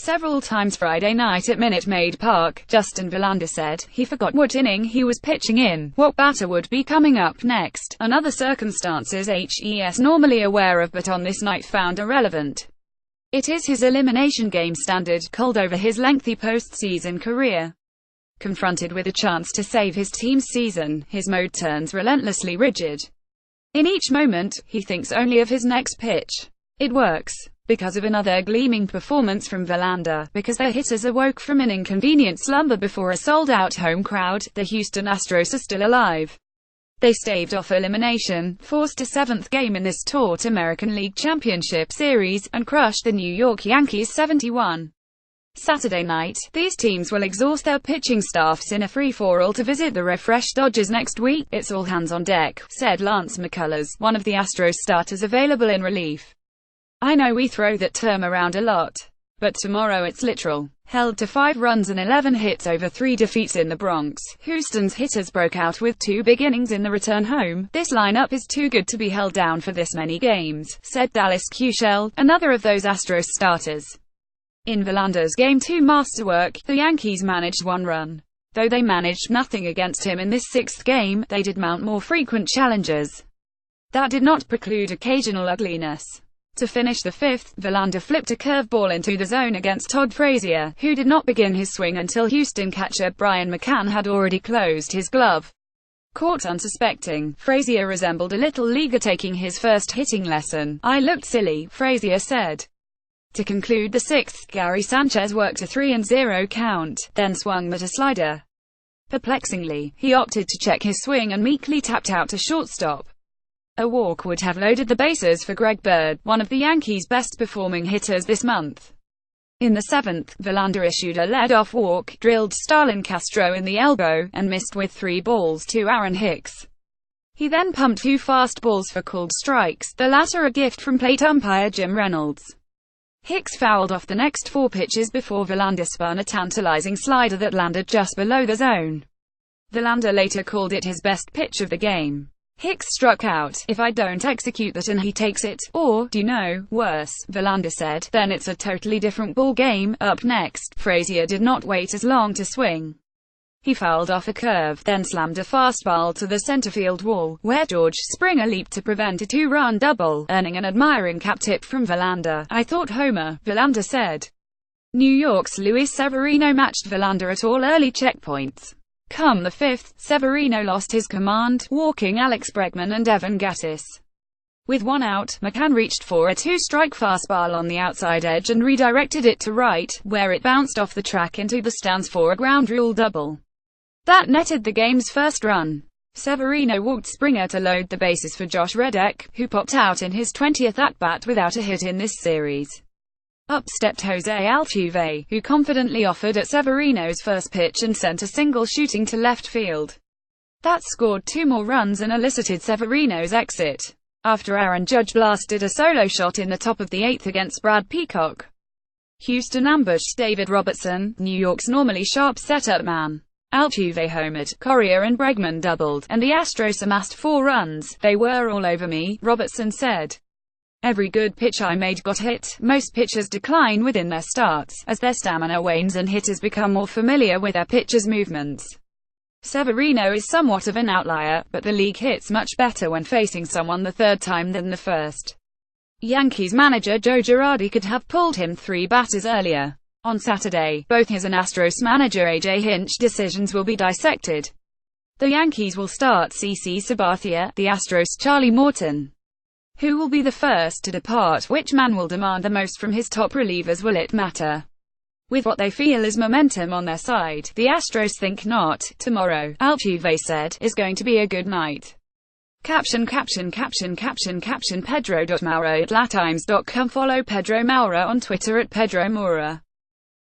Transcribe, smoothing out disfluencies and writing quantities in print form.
several times Friday night at Minute Maid Park. Justin Verlander said he forgot what inning he was pitching in, what batter would be coming up next, and other circumstances he's normally aware of but on this night found irrelevant. It is his elimination game standard, culled over his lengthy postseason career. Confronted with a chance to save his team's season, his mode turns relentlessly rigid. In each moment, he thinks only of his next pitch. It works. Because of another gleaming performance from Verlander, because their hitters awoke from an inconvenient slumber before a sold-out home crowd, the Houston Astros are still alive. They staved off elimination, forced a seventh game in this taut American League Championship Series, and crushed the New York Yankees 71. Saturday night, these teams will exhaust their pitching staffs in a free-for-all to visit the refreshed Dodgers next week. It's all hands on deck, said Lance McCullers, one of the Astros starters available in relief. I know we throw that term around a lot, but tomorrow it's literal. Held to 5 runs and 11 hits over 3 defeats in the Bronx, Houston's hitters broke out with 2 big innings in the return home. This lineup is too good to be held down for this many games, said Dallas Keuchel, another of those Astros starters. In Verlander's Game 2 masterwork, the Yankees managed 1 run. Though they managed nothing against him in this 6th game, they did mount more frequent challenges. That did not preclude occasional ugliness. To finish the 5th, Verlander flipped a curveball into the zone against Todd Frazier, who did not begin his swing until Houston catcher Brian McCann had already closed his glove. Caught unsuspecting, Frazier resembled a little leaguer taking his first hitting lesson. I looked silly, Frazier said. To conclude the 6th, Gary Sanchez worked a 3-0 count, then swung at a slider. Perplexingly, he opted to check his swing and meekly tapped out to shortstop. A walk would have loaded the bases for Greg Bird, one of the Yankees' best-performing hitters this month. In the 7th, Verlander issued a lead-off walk, drilled Starlin Castro in the elbow, and missed with 3 balls to Aaron Hicks. He then pumped 2 fastballs for called strikes, the latter a gift from plate umpire Jim Reynolds. Hicks fouled off the next 4 pitches before Verlander spun a tantalizing slider that landed just below the zone. Verlander later called it his best pitch of the game. Hicks struck out. If I don't execute that and he takes it, or, do you know, worse, Verlander said, then it's a totally different ball game. Up next, Frazier did not wait as long to swing. He fouled off a curve, then slammed a fastball to the center field wall, where George Springer leaped to prevent a 2-run double, earning an admiring cap tip from Verlander. I thought homer, Verlander said. New York's Luis Severino matched Verlander at all early checkpoints. Come the 5th, Severino lost his command, walking Alex Bregman and Evan Gattis. With 1 out, McCann reached for a 2-strike fastball on the outside edge and redirected it to right, where it bounced off the track into the stands for a ground rule double. That netted the game's first run. Severino walked Springer to load the bases for Josh Reddick, who popped out in his 20th at-bat without a hit in this series. Up stepped Jose Altuve, who confidently offered at Severino's first pitch and sent a single shooting to left field. That scored 2 more runs and elicited Severino's exit, after Aaron Judge blasted a solo shot in the top of the 8th against Brad Peacock. Houston ambushed David Robertson, New York's normally sharp setup man. Altuve homered, Correa and Bregman doubled, and the Astros amassed 4 runs. They were all over me, Robertson said. Every good pitch I made got hit. Most pitchers decline within their starts, as their stamina wanes and hitters become more familiar with their pitchers' movements. Severino is somewhat of an outlier, but the league hits much better when facing someone the 3rd time than the 1st. Yankees manager Joe Girardi could have pulled him 3 batters earlier. On Saturday, both his and Astros manager A.J. Hinch decisions will be dissected. The Yankees will start CC Sabathia, the Astros Charlie Morton. Who will be the first to depart? Which man will demand the most from his top relievers? Will it matter? With what they feel is momentum on their side, the Astros think not. Tomorrow, Altuve said, is going to be a good night. Caption Pedro.Maura@latimes.com. Follow Pedro Maura on Twitter @Pedro Maura.